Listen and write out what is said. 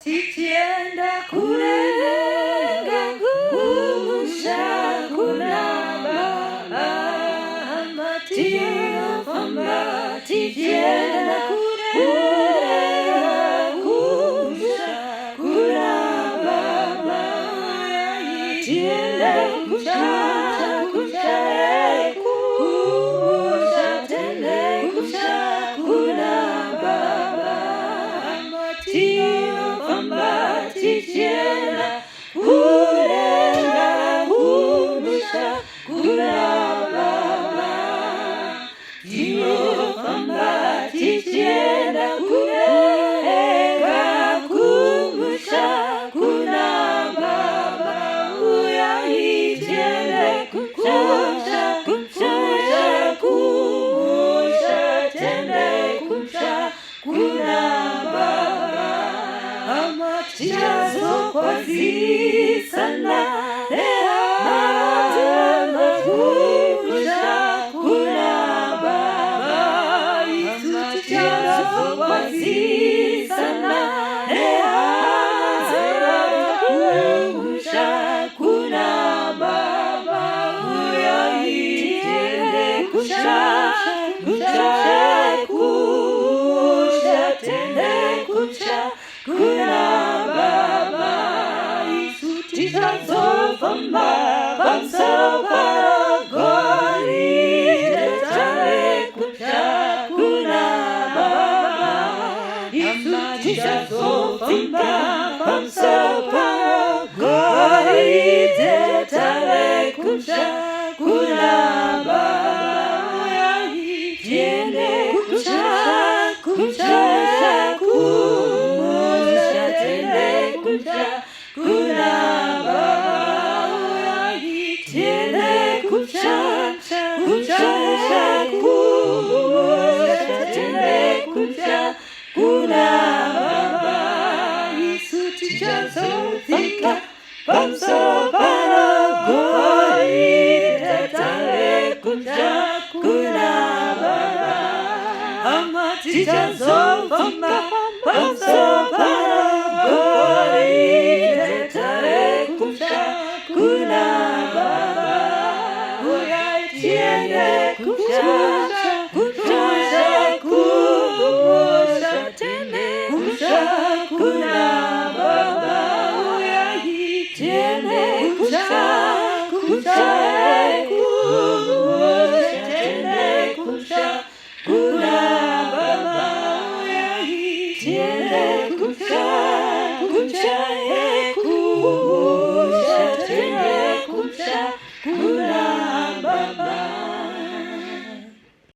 tikienda kulenga kumusha kunaba tiyo famba tikienda kulenga kumusha kunaba tienda kusha kusha kumusha tende kusha kunaba tiyo famba tikienda kulenga kumusha kunaba tiyo famba tikienda kulenga kumusha kunaba uya itiende kumusha kumusha kumusha tende kumusha kunaba amatijazo kwazisana Kusha